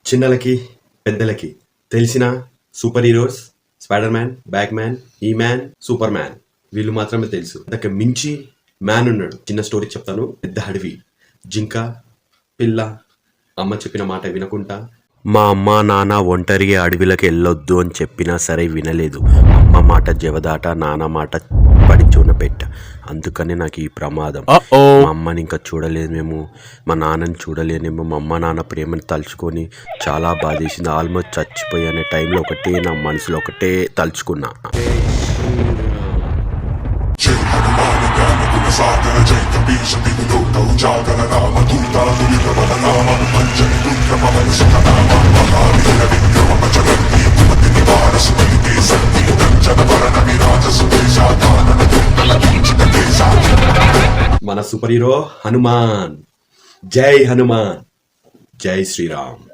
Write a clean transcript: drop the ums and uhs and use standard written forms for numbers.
చిన్నలకి పెద్దలకి తెలిసిన super heroes spider man, back man, ఈ మ్యాన్, సూపర్ మ్యాన్ వీళ్ళు మాత్రమే తెలుసు. అంతకు మించి మ్యాన్ ఉన్నాడు. చిన్న స్టోరీ చెప్తాను. పెద్ద అడవి, జింక పిల్ల అమ్మ చెప్పిన మాట వినకుండా మా అమ్మ నాన్న ఒంటరిగా అడవిలోకి వెళ్ళొద్దు అని చెప్పినా సరే వినలేదు. అమ్మ మాట జవదాట, నాన్న మాట పడిచూన పెట్ట. అందుకనే నాకు ఈ ప్రమాదం. మా అమ్మని ఇంకా చూడలేనేమో, మా నాన్నని చూడలేనేమో. మా అమ్మ నాన్న ప్రేమని తలుచుకొని చాలా బాధేసింది. ఆల్మోస్ట్ చచ్చిపోయే టైంలో ఒకటే నా మనసులో ఒకటే తలుచుకున్నా. మన సూపర్ హీరో హనుమాన్. జై హనుమాన్, జై శ్రీరామ్.